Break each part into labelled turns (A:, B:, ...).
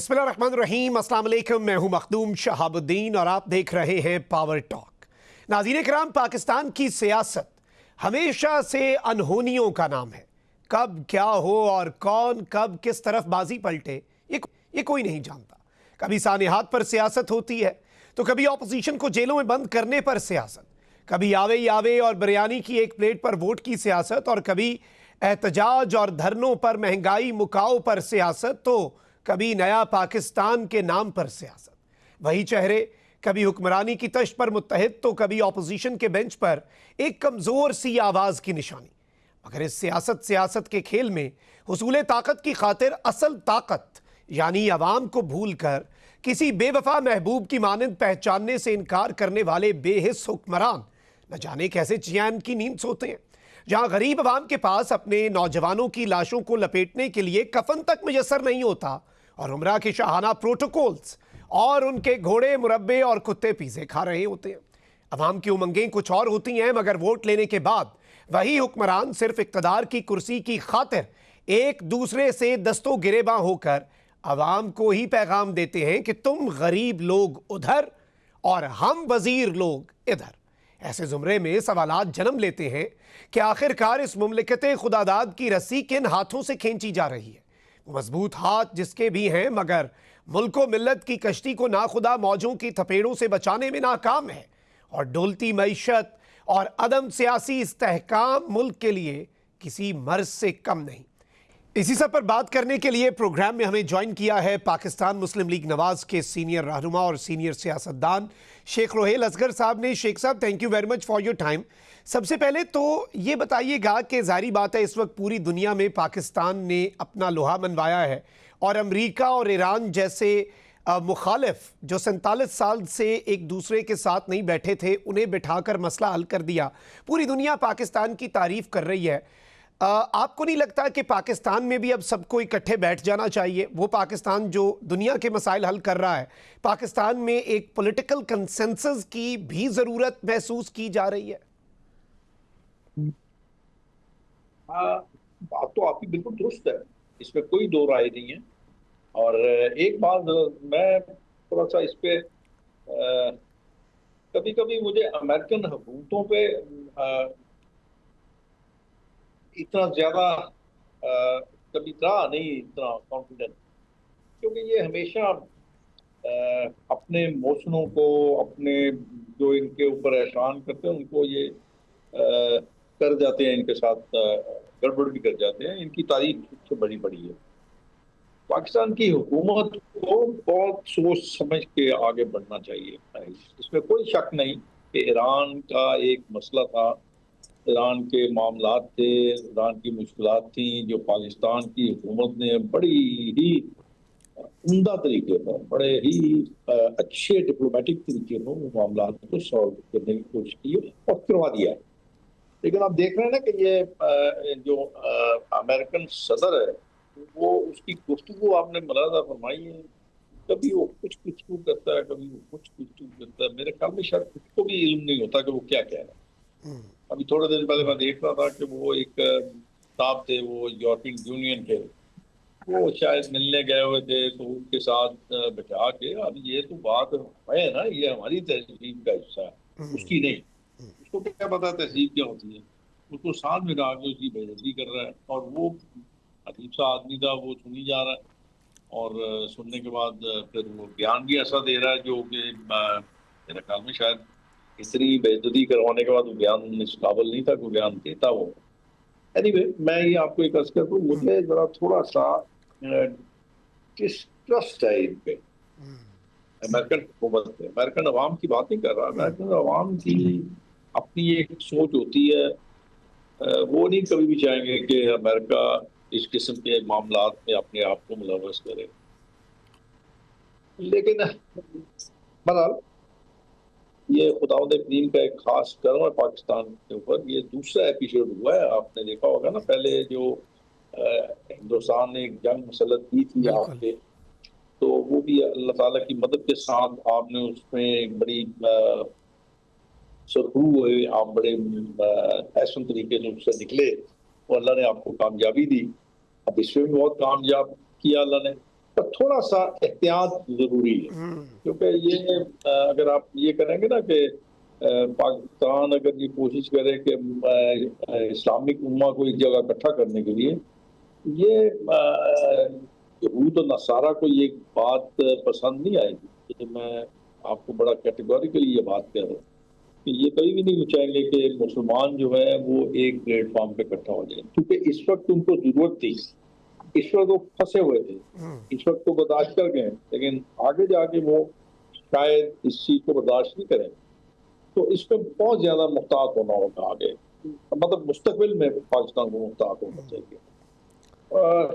A: बिस्मिल्लाहिर्रहमानिर्रहीम, अस्सलाम वालेकुम। मैं हूं मखदूम शहाबुद्दीन और आप देख रहे हैं पावर टॉक। नाज़रीन किराम, पाकिस्तान की सियासत हमेशा से अनहोनियों का नाम है। कब क्या हो और कौन कब किस तरफ बाजी पलटे ये कोई नहीं जानता। कभी सानेहात पर सियासत होती है तो कभी ऑपोजिशन को जेलों में बंद करने पर सियासत, कभी आवे यावे और बिरयानी की एक प्लेट पर वोट की सियासत, और कभी एहतजाज और धरनों पर, महंगाई मुकाओ पर सियासत, तो कभी नया पाकिस्तान के नाम पर सियासत। वही चेहरे, कभी हुक्मरानी की तश्त पर मुत्तहिद तो कभी ऑपोजिशन के बेंच पर एक कमजोर सी आवाज की निशानी। मगर इस सियासत के खेल में हुसूल ताकत की खातिर असल ताकत यानी अवाम को भूल कर किसी बेवफा महबूब की मानंद पहचानने से इनकार करने वाले बेहिस हुक्मरान न जाने कैसे चैन की नींद सोते हैं। जहां गरीब अवाम के पास अपने नौजवानों की लाशों को लपेटने के लिए कफन तक मुयसर नहीं होता और उमरा के शाहाना प्रोटोकॉल्स और उनके घोड़े, मुरब्बे और कुत्ते पिज़्ज़े खा रहे होते हैं। अवाम की उमंगें कुछ और होती हैं, मगर वोट लेने के बाद वही हुक्मरान सिर्फ इक़्तिदार की कुर्सी की खातिर एक दूसरे से दस्तों गिरेबां होकर अवाम को ही पैगाम देते हैं कि तुम गरीब लोग उधर और हम वजीर लोग इधर। ऐसे जुमरे में सवालात जन्म लेते हैं कि आखिरकार इस मुमलिकत खुदादाद की रस्सी किन हाथों से खींची जा रही है। वो मजबूत हाथ जिसके भी हैं, मगर मुल्को मिल्लत की कश्ती को नाखुदा मौजों की थपेड़ों से बचाने में नाकाम है, और डोलती मईशत और अदम सियासी इस्तेहकाम मुल्क के लिए किसी मर्ज से कम नहीं। इसी सब पर बात करने के लिए प्रोग्राम में हमें ज्वाइन किया है पाकिस्तान मुस्लिम लीग नवाज के सीनियर रहनुमा और सीनियर सियासतदान शेख रोहेल असगर साहब ने। शेख साहब, thank you very much for your time. सबसे पहले तो ये बताइएगा कि जाहिर बात है इस वक्त पूरी दुनिया में पाकिस्तान ने अपना लोहा मनवाया है और अमेरिका और ईरान जैसे मुखालिफ जो 47 साल से एक दूसरे के साथ नहीं बैठे थे, उन्हें बिठाकर मसला हल कर दिया। पूरी दुनिया पाकिस्तान की तारीफ कर रही है। आपको नहीं लगता कि पाकिस्तान में भी अब सबको इकट्ठे बैठ जाना चाहिए? वो पाकिस्तान जो दुनिया के मसाइल हल कर रहा है, पाकिस्तान में एक पॉलिटिकल कंसेंसस की भी ज़रूरत महसूस की जा रही है?
B: बात तो आपकी बिल्कुल दुरुस्त है, इसमें कोई दो राय नहीं है। और एक बात मैं थोड़ा सा इस पे कभी कभी मुझे अमेरिकन हुकूमतों पे इतना ज्यादा कभी रहा नहीं, इतना कॉन्फिडेंट, क्योंकि ये हमेशा अपने मोशनों को, अपने जो इनके ऊपर एहसान करते हैं उनको ये कर जाते हैं, इनके साथ गड़बड़ भी कर जाते हैं। इनकी तारीफ सबसे बड़ी बड़ी है। पाकिस्तान की हुकूमत को बहुत सोच समझ के आगे बढ़ना चाहिए। इसमें कोई शक नहीं कि ईरान का एक मसला था, ईरान के मामलात थे, ईरान की मुश्किलात थी, जो पाकिस्तान की हुकूमत ने बड़ी ही उम्दा तरीके पर, बड़े ही अच्छे डिप्लोमेटिक तरीके पर वो मामलात को सॉल्व करने की कोशिश की और करवा दिया। लेकिन आप देख रहे हैं ना कि ये जो अमेरिकन सदर है, वो उसकी गुफ्तगू आपने मुलाहजा फरमाई है, कभी वो कुछ करता है, कभी वो कुछ करता है। मेरे ख्याल में शायद उसको भी इल्म नहीं होता कि वो क्या कह रहा है। अभी थोड़े दिन पहले मैं देख रहा था कि वो एक साहब थे, वो यूरोपियन यूनियन के, वो शायद मिलने गए हुए थे, तो उनके साथ बैठा के, अब ये तो बात है ना, ये हमारी तहजीब का हिस्सा है, उसकी नहीं। उसको क्या पता तहजीब क्या होती है? उसको साथ में रहा के उसकी बेइज्जती कर रहा है, और वो अजीब सा आदमी था, वो सुनी जा रहा है, और सुनने के बाद फिर वो बयान भी ऐसा दे रहा है जो कि मेरे ख्याल में शायद इतनी बेइज्जती करवाने के बाद वो बयान इस काबिल नहीं था कि बयान देता वो। एनीवे, मैं ये आपको एक अर्ज कर दूं, मुझे जरा थोड़ा सा डिस्ट्रस्ट है इन पे, अमेरिकन हुकूमत पे। अमेरिकन अवाम की बात नहीं कर रहा, अमेरिकन अवाम की अपनी एक सोच होती है। वो नहीं कभी भी चाहेंगे कि अमेरिका इस किस्म के मामलात में अपने आप को मुलव्वस करे। लेकिन बहरहाल ये खुदावंद करीम का एक खास करम है पाकिस्तान के ऊपर। ये दूसरा एपिसोड हुआ है, आपने देखा होगा ना, पहले जो हिंदुस्तान ने एक जंग मुसल्लत की थी आप पे, तो वो भी अल्लाह ताला की मदद के साथ आपने उसमें एक बड़ी सुरखरू हुए, आप बड़े ऐसे तरीके से उससे निकले और अल्लाह ने आपको कामयाबी दी। अब इसमें भी बहुत कामयाब किया अल्लाह ने, पर थोड़ा सा एहतियात जरूरी है, क्योंकि ये अगर आप ये करेंगे ना कि पाकिस्तान अगर ये कोशिश करे कि इस्लामिक उम्मा को एक जगह इकट्ठा करने के लिए, ये यहूद और नसारा को ये बात पसंद नहीं आएगी। कि मैं आपको बड़ा कैटेगोरिकली ये बात कह रहा हूँ कि ये कभी भी नहीं चाहेंगे कि मुसलमान जो है वो एक प्लेटफॉर्म पे इकट्ठा हो जाए, क्योंकि इस वक्त उनको जरूरत थी, इस वक्त वो फंसे हुए थे, इस वक्त तो बर्दाश्त कर गए, लेकिन आगे जाके वो शायद इस चीज को बर्दाश्त नहीं करें। तो इसमें बहुत ज्यादा मुहतात होना होगा आगे, मतलब मुस्तकबिल में पाकिस्तान को मुहतात होना चाहिए।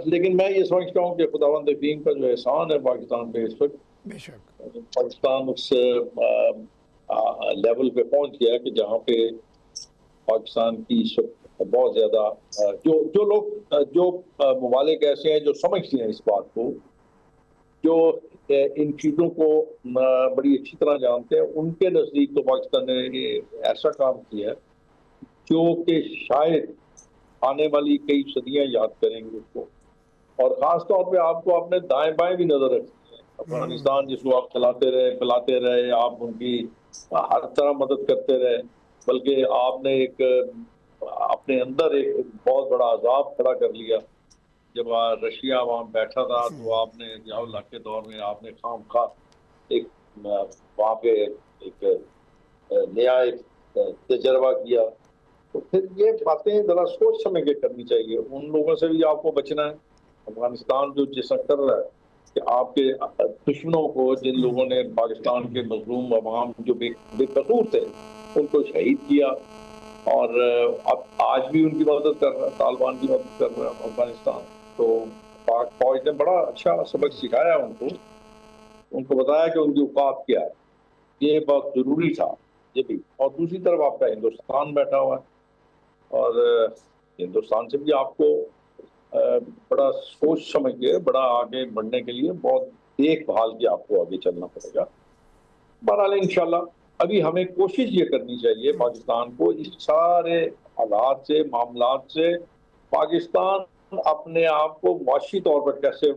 B: लेकिन मैं ये समझता हूँ कि खुदावंद करीम का जो एहसान है पाकिस्तान पे इस वक्त, पाकिस्तान उस लेवल पे पहुंच गया कि जहाँ पे पाकिस्तान की इस वक्त बहुत ज्यादा जो लोग जो ममालिक ऐसे हैं जो समझते हैं इस बात को, जो इन चीजों को बड़ी अच्छी तरह जानते हैं, उनके नजदीक तो पाकिस्तान ने ऐसा काम किया है जो कि शायद आने वाली कई सदियां याद करेंगे उसको। और खास तौर पे आपको अपने दाएं बाएं भी नजर रखनी है। अफगानिस्तान जिसको आप चलाते रहे, पिलाते रहे, आप उनकी हर तरह मदद करते रहे, बल्कि आपने एक अपने अंदर एक बहुत बड़ा अजाब खड़ा कर लिया। जब रशिया वहाँ बैठा था तो आपने जियाउल्लाह के दौर में आपने खामखा एक वहाँ पे एक नया एक तजर्बा किया। तो फिर ये बातें जरा सोच समझ के करनी चाहिए। उन लोगों से भी आपको बचना है। अफगानिस्तान जो जैसा कर रहा है कि आपके दुश्मनों को, जिन लोगों ने पाकिस्तान के मजलूम अवाम जो बेकसूर थे उनको शहीद किया, और अब आज भी उनकी मदद कर रहा है, तालिबान की मदद कर रहा है अफगानिस्तान। तो पाक फौज ने बड़ा अच्छा सबक सिखाया उनको बताया कि उनकी औकात क्या है। ये बहुत जरूरी था ये भी। और दूसरी तरफ आपका हिंदुस्तान बैठा हुआ है, और हिंदुस्तान से भी आपको बड़ा सोच समझ के बड़ा आगे बढ़ने के लिए बहुत देखभाल के आपको आगे चलना पड़ेगा। बहरहाल इंशाल्लाह अभी हमें कोशिश ये करनी चाहिए पाकिस्तान को इस सारे हालात से, मामलात से, पाकिस्तान अपने आप को मुआशी तौर पर कैसे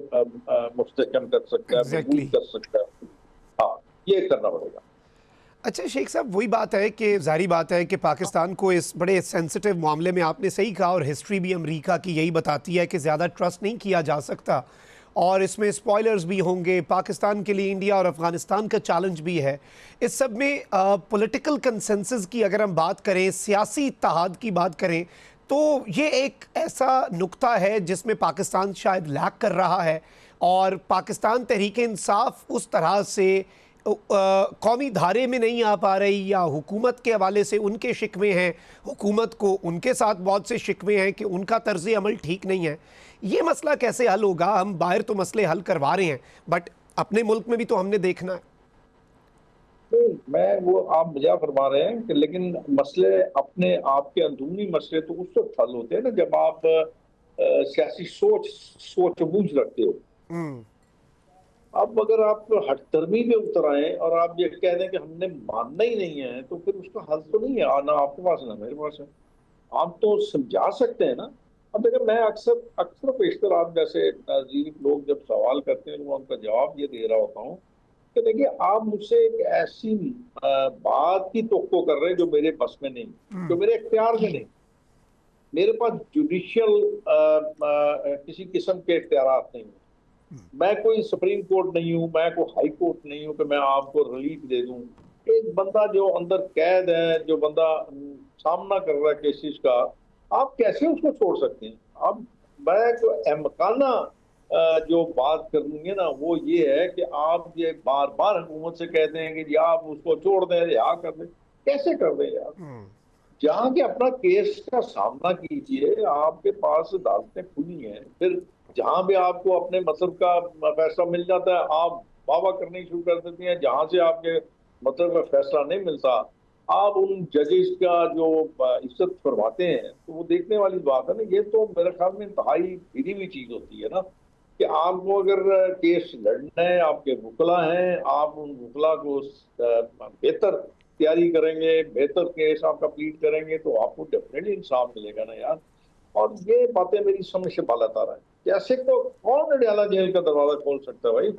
B: मुस्तहकम कर सकता है, मजबूत कर सकता है, हाँ ये करना पड़ेगा।
A: अच्छा शेख साहब, वही बात है कि जाहिर बात है कि पाकिस्तान को इस बड़े सेंसिटिव मामले में, आपने सही कहा, और हिस्ट्री भी अमेरिका की यही बताती है कि ज़्यादा ट्रस्ट नहीं किया जा सकता, और इसमें स्पॉयलर्स भी होंगे। पाकिस्तान के लिए इंडिया और अफ़गानिस्तान का चैलेंज भी है। इस सब में पॉलिटिकल कंसेंसस की अगर हम बात करें, सियासी इत्तेहाद की बात करें, तो ये एक ऐसा नुक्ता है जिसमें पाकिस्तान शायद लैक कर रहा है, और पाकिस्तान तहरीक इंसाफ उस तरह से कौमी धारे में नहीं आ पा रही, या हुकूमत के हवाले से उनके शिकवे हैं, हुकूमत को उनके साथ बहुत से शिकवे हैं कि उनका तर्ज़ अमल ठीक नहीं है। ये मसला कैसे हल होगा? हम बाहर तो मसले हल करवा रहे हैं, बट अपने मुल्क में भी तो हमने देखना है।
B: मैं वो आप मजाक फरमा रहे हैं कि, लेकिन मसले अपने आपके अंदरूनी मसले तो उस वक्त हल होते हैं ना जब आप सियासी सोच बूझ रखते हो। अब अगर आप हटधर्मी में उतर आए और आप ये कह दें कि हमने मानना ही नहीं है, तो फिर उसका हल तो नहीं है, ना आपके पास ना मेरे पास है। आप तो समझा सकते हैं ना। अब देखिए, मैं अक्सर पेशतर आप जैसे नाज़रीन लोग जब सवाल करते हैं, मैं उनका जवाब ये दे रहा होता हूँ कि देखिए, आप मुझसे एक ऐसी बात की तवक्को कर रहे हैं जो मेरे बस में नहीं, जो मेरे इख्तियार में नहीं। मेरे पास जुडिशियल किसी किस्म के इख्तियारात नहीं है। मैं कोई सुप्रीम कोर्ट नहीं हूँ, मैं कोई हाई कोर्ट नहीं हूँ कि मैं आपको रिलीफ दे दूँ। एक बंदा जो अंदर कैद है, जो बंदा सामना कर रहा है केसेस का, आप कैसे उसको छोड़ सकते हैं? अब मैं तो अहमकाना जो बात करूंगी ना वो ये है कि आप ये बार बार हुकूमत से कहते हैं कि आप उसको छोड़ दें, रिहा कर दें। कैसे कर दें यार? जहाँ के अपना केस का सामना कीजिए, आपके पास अदालतें खुली हैं। फिर जहां भी आपको अपने मतलब का फैसला मिल जाता है, आप वाह करनी शुरू कर देती हैं। जहां से आपके मतलब का फैसला नहीं मिलता, आप उन जजेस का जो इज्जत फरमाते हैं, तो वो देखने वाली बात है ना। ये तो मेरे ख्याल में इंतहाई गिरी हुई चीज होती है ना, कि आपको अगर केस लड़ना है, आपके वकला हैं, आप उन वकला को बेहतर तैयारी करेंगे, बेहतर केस आपका प्लीड करेंगे, तो आपको डेफिनेटली इंसाफ मिलेगा ना यार। और ये बातें मेरी समझ से बाहर आ रहा है। कैसे तो कौन अडयाला जेल का दरवाजा खोल सकता है भाई?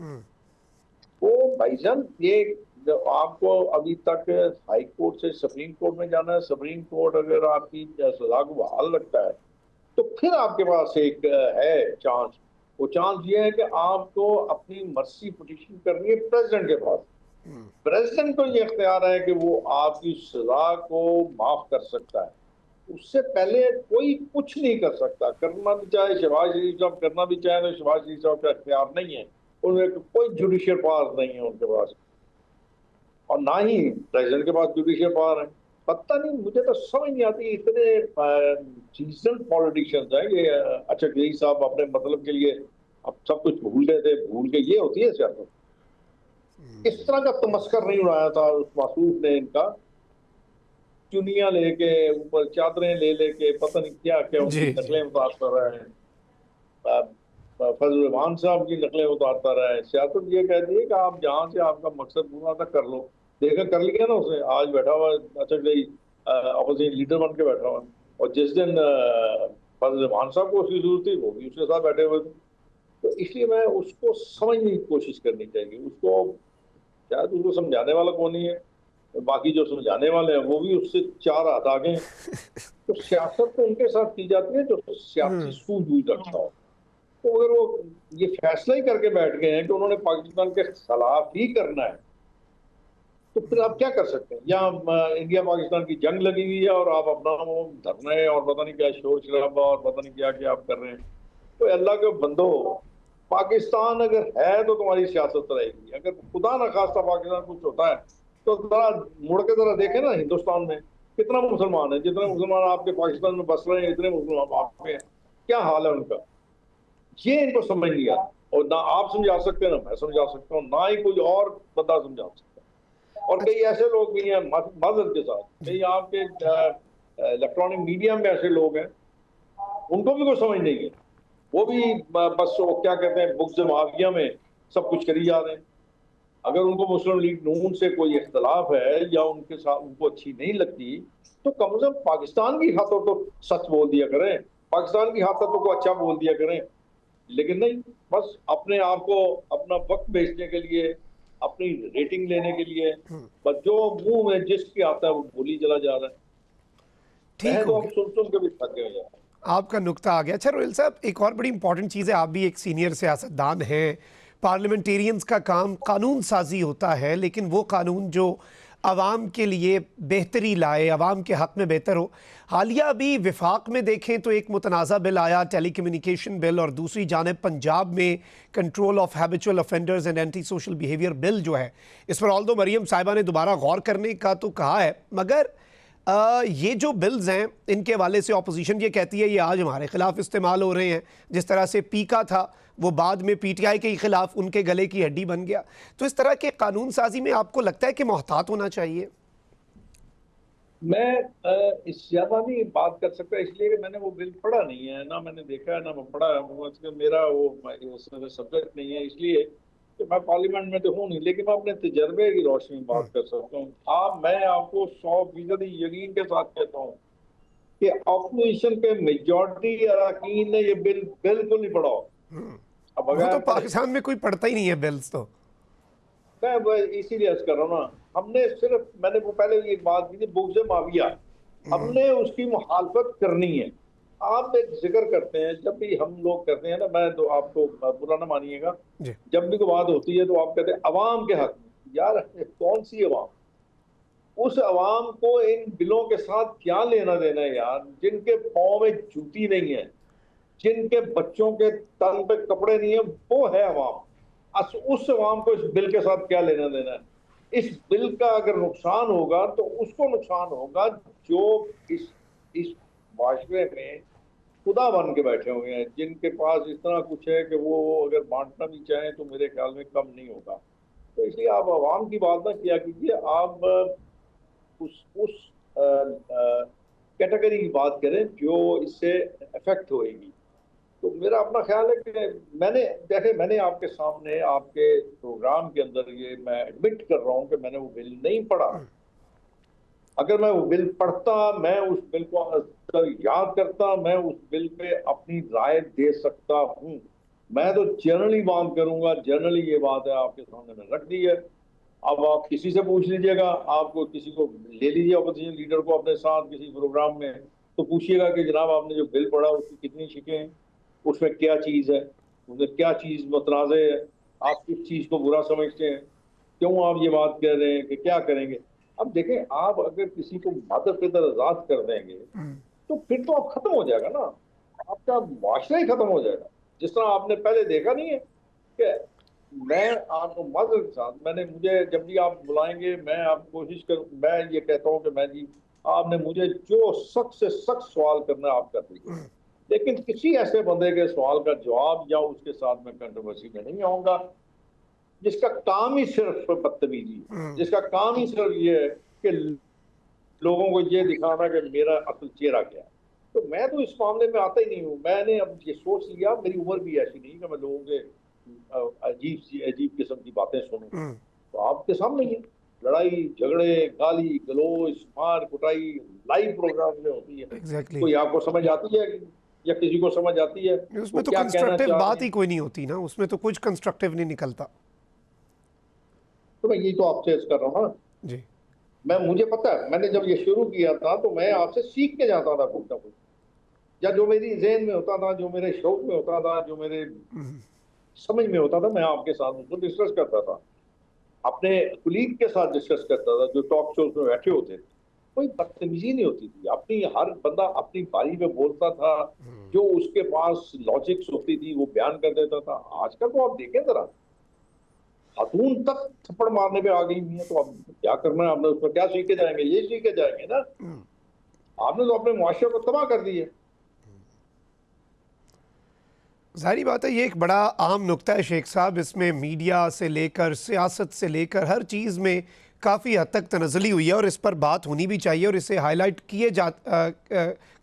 B: वो भाईजान ये आपको अभी तक हाई कोर्ट से सुप्रीम कोर्ट में जाना है, सुप्रीम कोर्ट अगर आपकी सजा को बहाल रखता है तो फिर आपके पास एक है चांस। वो चांस ये है कि आपको अपनी मर्सी पिटीशन करनी है प्रेसिडेंट के पास। प्रेसिडेंट को ये इख्तियार है कि वो आपकी सजा को माफ कर सकता है। उससे पहले कोई कुछ नहीं कर सकता। करना भी चाहे शहबाज शरीफ साहब करना भी चाहे तो शहबाज शरीफ साहब का इख्तियार नहीं है। उनमें कोई जुडिशियल पावर नहीं है उनके पास, और ना ही प्रेसिडेंट के पास जुडिशियल पावर है। पता नहीं, मुझे तो समझ नहीं आती इतने सीजनल पॉलिटिशियंस हैं ये। अच्छा यही साहब अपने मतलब के लिए अब सब कुछ भूल गए थे, भूल के ये होती है सियासत। इस तरह का तमस्कर नहीं उड़ाया था उस मासूम ने इनका, चुनिया लेके ऊपर चादरें ले लेके पता नहीं क्या क्या उनकी
A: जी जी।
B: नकलें उतारता रहा है। फजल रहमान साहब की नकलें उतारता रहा है। सियासत ये कहती है कि आप जहां से आपका मकसद पूरा था कर लो। देखा कर लिया ना उसने, आज बैठा हुआ अच्छा गई अपोजिशन लीडर बन के बैठा हुआ। और जिस दिन फजल रहमान साहब को उसकी जरूरत थी वो भी उसके साथ बैठे हुए थे। तो इसलिए मैं उसको समझने की कोशिश करनी चाहिए। उसको शायद उसको समझाने वाला कौन नहीं है, बाकी जो समझाने वाले हैं वो भी उससे चार हाथ आगे हैं। तो सियासत तो उनके साथ की जाती है जो सियासी सूझबूझ रखता हो। तो अगर वो ये फैसला ही करके बैठ गए हैं कि उन्होंने पाकिस्तान के खिलाफ ही करना है, तो फिर आप क्या कर सकते हैं? या इंडिया पाकिस्तान की जंग लगी हुई है और आप अपना वो धरने और पता नहीं क्या शोर शराबा और पता नहीं क्या क्या आप कर रहे हैं। तो अल्लाह के बंदो, पाकिस्तान अगर है तो तुम्हारी सियासत रहेगी। अगर खुदा न खास्ता पाकिस्तान कुछ होता है तो जरा मुड़ के जरा देखें ना, हिंदुस्तान में कितना मुसलमान है। जितने मुसलमान आपके पाकिस्तान में बस रहे हैं इतने मुसलमान आपके, क्या हाल है उनका? ये इनको समझ नहीं आता। और ना आप समझा सकते हैं, ना मैं समझा सकता हूँ, ना ही कोई और बंदा समझा सकता है। और कई ऐसे लोग भी हैं मदद के साथ, कई आपके इलेक्ट्रॉनिक मीडिया में ऐसे लोग हैं उनको भी कोई समझ नहीं है। वो भी बस वो क्या कहते हैं बुक्स माफिया में सब कुछ करी जा रहे हैं। अगर उनको मुस्लिम लीग नून से कोई इख्तलाफ है या उनके साथ उनको अच्छी नहीं लगती तो कम से कम पाकिस्तान की खातिर तो सच बोल दिया करें, पाकिस्तान की खातिर तो को अच्छा बोल दिया करें। लेकिन नहीं, बस अपने आप को अपना वक्त बेचने के लिए, अपनी रेटिंग लेने के लिए बस जो मुंह में जिसके आता है वो बोली चला जा रहा है।
A: ठीक
B: मैं
A: हो
B: तो अब
A: गया,
B: सुन के भी थक गया यार।
A: आपका नुक्ता आ गया। अच्छा रोहिल साहब, एक और बड़ी इंपॉर्टेंट चीज़ है, आप भी एक सीनियर सियासतदान हैं। पार्लियामेंटेरियंस का काम कानून साजी होता है, लेकिन वो कानून जो आवाम के लिए बेहतरी लाए, आवाम के हक़ में बेहतर हो। हालिया अभी विफाक में देखें तो एक मुतनाज़ा बिल आया, टेली कम्युनिकेशन बिल, और दूसरी जानब पंजाब में control of habitual offenders and anti social behaviour bill जो है, इस पर ऑल्दो मरियम साहिबा ने दोबारा गौर करने का तो कहा है, मगर ये जो बिल्स हैं इनके हवाले से ऑपोजिशन ये कहती है ये आज हमारे खिलाफ इस्तेमाल हो रहे हैं। जिस तरह से पीका था वो बाद में पीटीआई के खिलाफ उनके गले की हड्डी बन गया। तो इस तरह के कानून साजी में आपको लगता है कि मोहतात होना चाहिए?
B: मैं इस ज्यादा नहीं बात कर सकता इसलिए कि मैंने वो बिल पढ़ा नहीं है, ना मैंने देखा है ना मैं पढ़ा है। मेरा वो उसमें सब्जेक्ट नहीं है, इसलिए कि मैं पार्लियामेंट में तो हूँ नहीं। लेकिन मैं अपने तजर्बे की रोशनी में बात कर सकता हूँ। मैं आपको 100% यकीन के साथ कहता हूँ कि अपोजिशन के मेजॉरिटी अरकान ने ये बिल बिल्कुल नहीं पढ़ा। अब
A: वो तो
B: बगैर पढ़े,
A: पाकिस्तान में कोई पढ़ता ही नहीं है बिल्स तो।
B: मैं इसीलिए अर्ज कर रहा हूँ ना, हमने सिर्फ मैंने वो पहले ये बात की थी बुग्ज माफिया, हमने उसकी मुखालफत करनी है। आप एक जिक्र करते हैं जब भी हम लोग करते हैं ना, मैं तो आपको बुरा ना मानिएगा,
A: जी
B: जब भी कोई बात होती है तो आप कहते हैं अवाम के हक में। यार कौन सी अवाम? उस अवाम को इन बिलों के साथ क्या लेना देना है यार, जिनके पाँव में जूती नहीं है, जिनके बच्चों के तन पे कपड़े नहीं है, वो है अवाम। उस अवाम को इस बिल के साथ क्या लेना देना है? इस बिल का अगर नुकसान होगा तो उसको नुकसान होगा जो इस माशरे में खुदा बन के बैठे हुए हैं, जिनके पास इतना कुछ है कि वो अगर बांटना भी चाहें तो मेरे ख्याल में कम नहीं होगा। तो इसलिए आप अवाम की बात ना किया कीजिए, आप उस कैटेगरी की बात करें जो इससे इफेक्ट होएगी। तो मेरा अपना ख्याल है कि मैंने आपके सामने आपके प्रोग्राम के अंदर ये मैं एडमिट कर रहा हूं कि मैंने वो बिल नहीं पढ़ा। अगर मैं वो बिल पढ़ता, मैं उस बिल को अगर याद करता, मैं उस बिल पे अपनी राय दे सकता हूँ। मैं तो जनरली बात करूंगा, जनरली ये बात है आपके सामने में रख दी है। अब आप किसी से पूछ लीजिएगा, आपको किसी को ले लीजिए अपोजिशन लीडर को अपने साथ किसी प्रोग्राम में, तो पूछिएगा कि जनाब आपने जो बिल पढ़ा उसकी कितनी शिकें हैं, उसमें क्या चीज है, उसमें क्या चीज मुतनाज़ है, आप किस चीज को बुरा समझते हैं, क्यों आप ये बात कह रहे हैं कि क्या करेंगे। अब देखें, आप अगर किसी को मादर पितर आजाद कर देंगे तो फिर तो आप खत्म हो जाएगा ना, आपका माशरा ही खत्म हो जाएगा। जिस तरह आपने पहले देखा नहीं है कि मैं आपको माजर के साथ, मैंने, मुझे जब भी आप बुलाएंगे मैं आप कोशिश कर, मैं ये कहता हूँ कि मैं जी, आपने मुझे जो सख्त से सख्त सवाल करना है आप कर दीजिए, लेकिन किसी ऐसे बंदे के सवाल का जवाब या उसके साथ मैं कंट्रोवर्सी में नहीं आऊंगा जिसका काम ही सिर्फ बदतमीजी है, जिसका काम ही सिर्फ ये है कि लोगों को ये दिखाना कि मेरा असल चेहरा क्या है। तो मैं तो इस मामले में आता ही नहीं हूँ। मैंने अब ये सोच लिया, मेरी उम्र भी ऐसी नहीं कि मैं लोगों के अजीब किस्म की बातें सुनूं। तो आपके सामने ही है, लड़ाई झगड़े गाली गलौज मार कुटाई लाइव प्रोग्राम में होती है।
A: एग्जैक्टली
B: कोई आपको समझ आती है या किसी को समझ आती है वो
A: उसमें तो
B: क्या कहना
A: कंस्ट्रक्टिव
B: चाह
A: बात
B: रहे
A: ही
B: हैं?
A: कोई नहीं होती ना, उसमें तो कुछ कंस्ट्रक्टिव नहीं निकलता।
B: तो मैं यही तो आपसे अर्ज कर रहा हूँ ना।
A: जी।
B: मैं, मुझे पता है, मैंने जब ये शुरू किया था तो मैं आपसे सीख के जाता था कुछ ना कुछ, या जो मेरी जेहन में होता था, जो मेरे शौक में होता था, जो मेरे समझ में होता था, मैं आपके साथ उसको डिस्कस करता था, अपने कुलीग के साथ डिस्कस करता था जो टॉक शोज में बैठे होते थे। कोई बदतमीजी नहीं होती थी, अपनी हर बंदा अपनी बारी में बोलता था, जो उसके पास लॉजिक्स होती थी वो बयान कर देता था। आजकल तो आप देखें जरा, खातून तक थप्पड़ मारने पे आ गई हुई है, तो अब क्या करना है, आपने उसमें क्या सीख के जाएंगे, ये सीख के जाएंगे ना। आपने तो अपने मुआशरे को तबाह कर दिया।
A: जाहिर बात है ये एक बड़ा आम नुक्ता है शेख साहब, इसमें मीडिया से लेकर सियासत से लेकर हर चीज़ में काफ़ी हद तक तनज़ली हुई है और इस पर बात होनी भी चाहिए और इसे हाईलाइट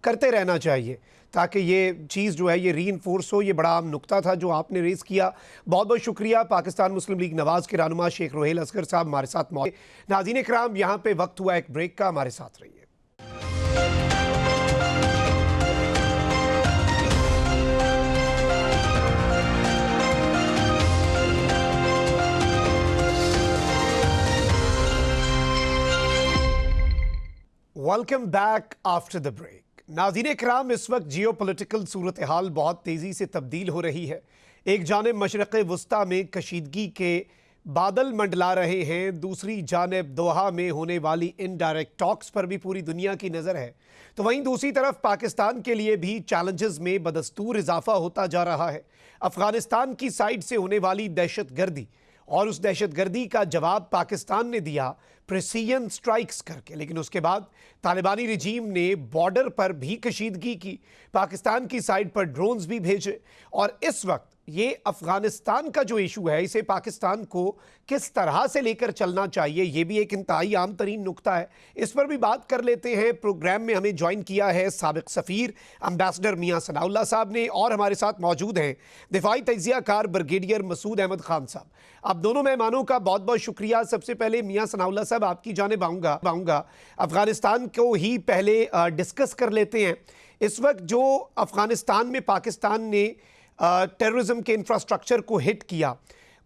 A: करते रहना चाहिए ताकि ये चीज़ जो है ये रीइंफोर्स हो। ये बड़ा आम नुक्ता था जो आपने रेज़ किया। बहुत बहुत शुक्रिया। पाकिस्तान मुस्लिम लीग नवाज़ के रहनुमा शेख रोहेल असगर साहब हमारे साथ मौजूद। नाज़रीन इकराम, यहाँ पे वक्त हुआ एक ब्रेक का, हमारे साथ रहिए। Welcome back after the break. नाज़रीन इकराम, इस वक्त जियो पोलिटिकल सूरत हाल बहुत तेज़ी से तब्दील हो रही है। एक जानिब मशरक़ वस्ता में कशीदगी के बादल मंडला रहे हैं, दूसरी जानिब दोहा में होने वाली इनडायरेक्ट टॉक्स पर भी पूरी दुनिया की नज़र है। तो वहीं दूसरी तरफ पाकिस्तान के लिए भी चैलेंजेस में बदस्तूर इजाफा होता जा रहा है। अफ़गानिस्तान की साइड से होने वाली दहशत गर्दी और उस दहशत गर्दी का जवाब पाकिस्तान ने दिया प्रेसिजन स्ट्राइक्स करके, लेकिन उसके बाद तालिबानी रिजीम ने बॉर्डर पर भी कशीदगी की, पाकिस्तान की साइड पर ड्रोन्स भी भेजे। और इस वक्त ये अफगानिस्तान का जो इशू है, इसे पाकिस्तान को किस तरह से लेकर चलना चाहिए, ये भी एक इंतहाई आम तरीन नुक्ता है। इस पर भी बात कर लेते हैं। प्रोग्राम में हमें ज्वाइन किया है साबिक सफ़ीर एम्बेसडर मियां सनाउल्लाह साहब ने, और हमारे साथ मौजूद हैं दिफाई तजिया कार ब्रिगेडियर मसूद अहमद खान साहब। अब दोनों मेहमानों का बहुत बहुत शुक्रिया। सबसे पहले मियां सनाउल्लाह साहब, आपकी जानिब आऊँगा। अफगानिस्तान को ही पहले डिस्कस कर लेते हैं। इस वक्त जो अफगानिस्तान में पाकिस्तान ने टेररिज्म के इंफ्रास्ट्रक्चर को हिट किया,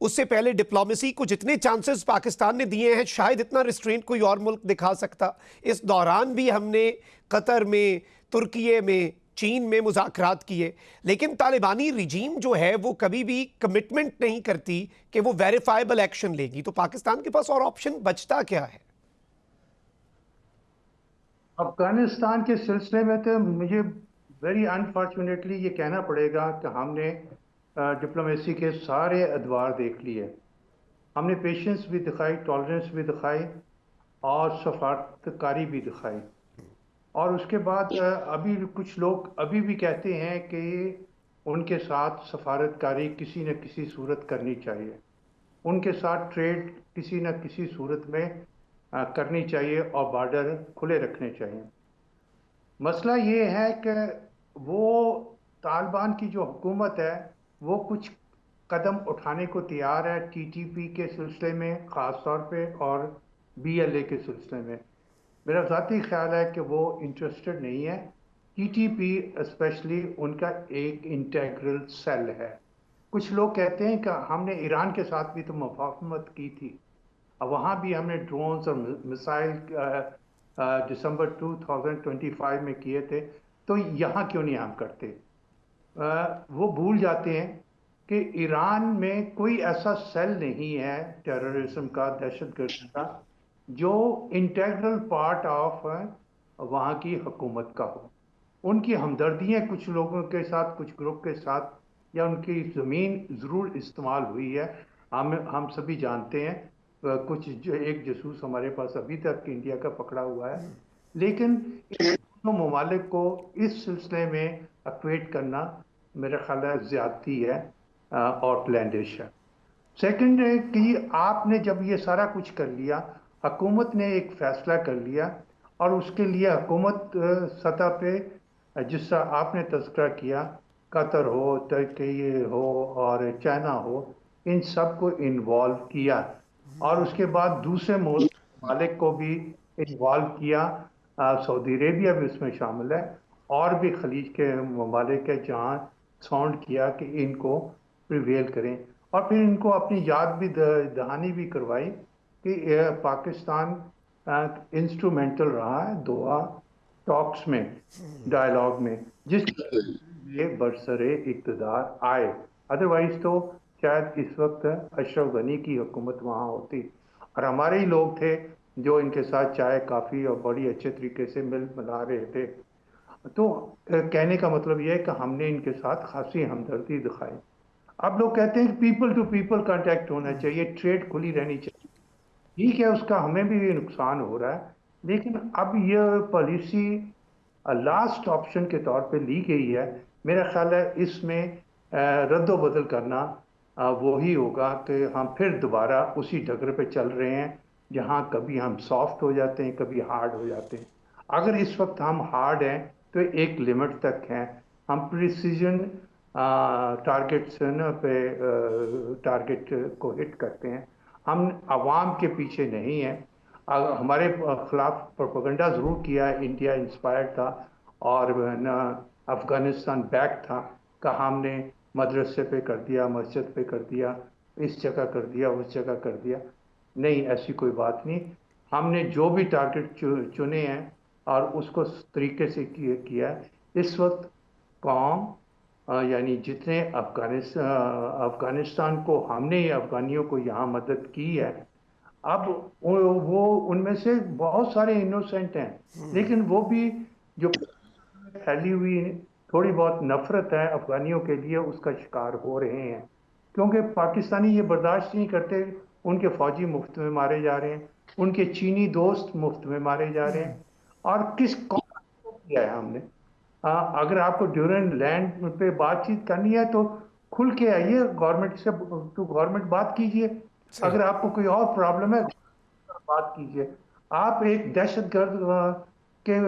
A: उससे पहले डिप्लोमेसी को जितने चांसेस पाकिस्तान ने दिए हैं, शायद इतना रिस्ट्रेंट कोई और मुल्क दिखा सकता। इस दौरान भी हमने कतर में, तुर्की में, चीन में मुज़ाकरात किए, लेकिन तालिबानी रिजीम जो है वो कभी भी कमिटमेंट नहीं करती कि वो वेरीफाइबल एक्शन लेगी। तो पाकिस्तान के पास और ऑप्शन बचता क्या है?
C: अफगानिस्तान के सिलसिले में तो मुझे वेरी अनफॉर्चुनेटली ये कहना पड़ेगा कि हमने डिप्लोमेसी के सारे अदवार देख लिए। हमने पेशेंस भी दिखाई, टॉलरेंस भी दिखाई और सफारतकारी भी दिखाई। और उसके बाद अभी कुछ लोग अभी भी कहते हैं कि उनके साथ सफारतकारी किसी न किसी सूरत करनी चाहिए, उनके साथ ट्रेड किसी न किसी सूरत में करनी चाहिए और बॉर्डर खुले रखने चाहिए। मसला ये है कि वो तालिबान की जो हुकूमत है वो कुछ कदम उठाने को तैयार है TTP के सिलसिले में ख़ास तौर पे और BLA के सिलसिले में। मेरा ज़ाती ख्याल है कि वो इंटरेस्टेड नहीं है। टीटीपी स्पेशली उनका एक इंटेग्रल सेल है। कुछ लोग कहते हैं कि हमने ईरान के साथ भी तो मुफाहमत की थी, अब वहाँ भी हमने ड्रोन्स और मिसाइल दिसंबर 2025 में किए थे, तो यहाँ क्यों नहीं हम करते? वो भूल जाते हैं कि ईरान में कोई ऐसा सेल नहीं है टेररिज्म का, दहशतगर्दी का, जो इंटेग्रल पार्ट ऑफ वहाँ की हुकूमत का हो। उनकी हमदर्दियाँ कुछ लोगों के साथ, कुछ ग्रुप के साथ, या उनकी ज़मीन ज़रूर इस्तेमाल हुई है, हम सभी जानते हैं। कुछ जो एक जासूस हमारे पास अभी तक इंडिया का पकड़ा हुआ है, लेकिन इन दोनों ममालिक को इस सिलसिले में इक्वेट करना मेरा ख्याल है ज़्यादती है, आउटलैंडिश है। सेकंड है कि आपने जब ये सारा कुछ कर लिया, हुकूमत ने एक फैसला कर लिया, और उसके लिए हुकूमत सतह पे जिस तरह आपने तज़किरा किया, कतर हो, तुर्की हो और चाइना हो, इन सब को इन्वॉल्व किया, और उसके बाद दूसरे ममालिक को भी इन्वॉल्व किया। सऊदी अरेबिया भी उसमें शामिल है, और भी खलीज के ममालिक है जहाँ साउंड किया कि इनको प्रिवेल करें, और फिर इनको अपनी याद भी दहानी भी करवाई कि पाकिस्तान इंस्ट्रूमेंटल रहा है दोहा टॉक्स में, डायलॉग में, जिस ये बरसरे इक़्तिदार आए। अदरवाइज तो शायद इस वक्त अशरफ गनी की हुकूमत वहाँ होती, और हमारे ही लोग थे जो इनके साथ चाय काफ़ी और बड़ी अच्छे तरीके से मिल मिला रहे थे। तो कहने का मतलब यह है कि हमने इनके साथ खासी हमदर्दी दिखाई। अब लोग कहते हैं कि पीपल टू पीपल कांटेक्ट होना चाहिए, ट्रेड खुली रहनी चाहिए। ठीक है, उसका हमें भी नुकसान हो रहा है, लेकिन अब यह पॉलिसी लास्ट ऑप्शन के तौर पे ली गई है। मेरा ख्याल है इसमें रद्द-ओ-बदल करना वो ही होगा कि हम फिर दोबारा उसी डगर पे चल रहे हैं, जहां कभी हम सॉफ्ट हो जाते हैं, कभी हार्ड हो जाते हैं। अगर इस वक्त हम हार्ड हैं तो एक लिमिट तक हैं, हम प्रिसीजन टारगेट्स पे टारगेट को हिट करते हैं, हम आवाम के पीछे नहीं हैं। हमारे खिलाफ प्रोपेगेंडा ज़रूर किया है, इंडिया इंस्पायर्ड था और न अफ़गानिस्तान बैक था, का हमने मदरसे पे कर दिया, मस्जिद पे कर दिया, इस जगह कर दिया, उस जगह कर दिया। नहीं, ऐसी कोई बात नहीं। हमने जो भी टारगेट चुने हैं और उसको तरीके से किया। इस वक्त कौम यानी जितने अफ़गानिस्तान को हमने अफ़गानियों को यहाँ मदद की है, अब वो उनमें से बहुत सारे इनोसेंट हैं, लेकिन वो भी जो फैली हुई थोड़ी बहुत नफरत है अफ़गानियों के लिए, उसका शिकार हो रहे हैं, क्योंकि पाकिस्तानी ये बर्दाश्त नहीं करते। उनके फ़ौजी मुफ्त में मारे जा रहे हैं, उनके चीनी दोस्त मुफ्त में मारे जा रहे हैं, और किस कौन को किया है हमने? अगर आपको ड्यूरेंट लैंड पे बातचीत करनी है तो खुल के आइए, गवर्नमेंट से तो गवर्नमेंट बात कीजिए। अगर आपको कोई और प्रॉब्लम है बात कीजिए। आप एक दहशतगर्द के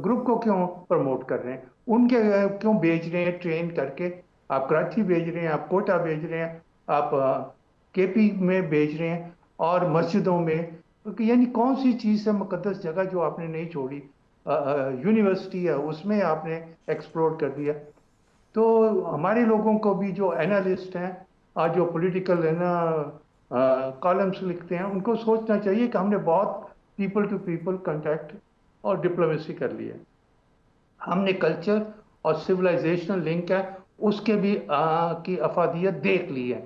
C: ग्रुप को क्यों प्रमोट कर रहे हैं? उनके क्यों भेज रहे हैं ट्रेन करके? आप कराची भेज रहे हैं, आप कोटा भेज रहे हैं, आप केपी में भेज रहे हैं, और मस्जिदों में, यानी कौन सी चीज़ है मुकद्दस जगह जो आपने नहीं छोड़ी? यूनिवर्सिटी है, उसमें आपने एक्सप्लोर कर दिया। तो हमारे लोगों को भी, जो एनालिस्ट हैं और जो पॉलिटिकल है ना कॉलम्स लिखते हैं, उनको सोचना चाहिए कि हमने बहुत पीपल टू पीपल कांटेक्ट और डिप्लोमेसी कर ली है। हमने कल्चर और सिविलाइजेशनल लिंक है उसके भी की अफादियत देख ली है।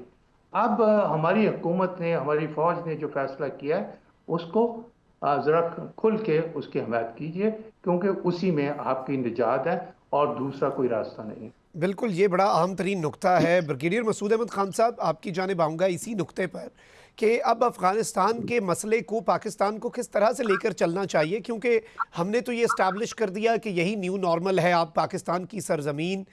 C: अब हमारी हुकूमत ने, हमारी फ़ौज ने जो फैसला किया है उसको ज़रा खुल के उसकी हमायत कीजिए, क्योंकि उसी में आपकी निजात है और दूसरा कोई रास्ता नहीं है।
A: बिल्कुल, ये बड़ा अहम तरीन नुक्ता है। ब्रिगेडियर मसूद अहमद खान साहब, आपकी जानिब आऊँगा इसी नुक्ते पर कि अब अफ़गानिस्तान के मसले को पाकिस्तान को किस तरह से लेकर चलना चाहिए, क्योंकि हमने तो ये इस्टेब्लिश कर दिया कि यही न्यू नॉर्मल है। आप पाकिस्तान की सरजमीन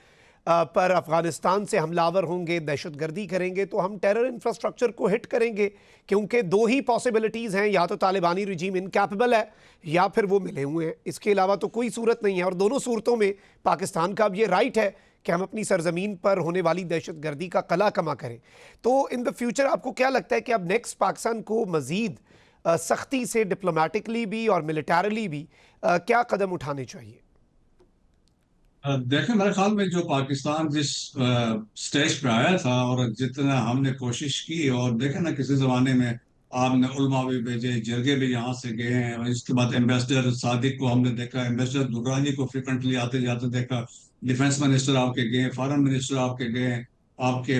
A: पर अफ़गानिस्तान से हमलावर होंगे, दहशतगर्दी करेंगे, तो हम टेरर इंफ्रास्ट्रक्चर को हिट करेंगे, क्योंकि दो ही पॉसिबिलिटीज़ हैं, या तो तालिबानी रजीम इनकैपेबल है या फिर वो मिले हुए हैं। इसके अलावा तो कोई सूरत नहीं है, और दोनों सूरतों में पाकिस्तान का अब ये राइट है कि हम अपनी सरजमीन पर होने वाली दहशतगर्दी का कला कमा करें। तो इन द फ्यूचर आपको क्या लगता है कि अब नेक्स्ट पाकिस्तान को मज़ीद सख्ती से डिप्लोमेटिकली भी और मिलिटरली भी क्या कदम उठाने चाहिए?
D: देखें, मेरे ख्याल में जो पाकिस्तान जिस स्टेज पे आया था और जितना हमने कोशिश की, और देखें ना, किसी जमाने में आपने उलमा भी भेजे, जरगे भी यहाँ से गए हैं, और इसके बाद एम्बेसडर सादिक को हमने देखा, एम्बेसडर दुर्रानी को फ्रिक्वेंटली आते जाते देखा, डिफेंस मिनिस्टर आपके गए, फॉरेन मिनिस्टर आपके गए, आपके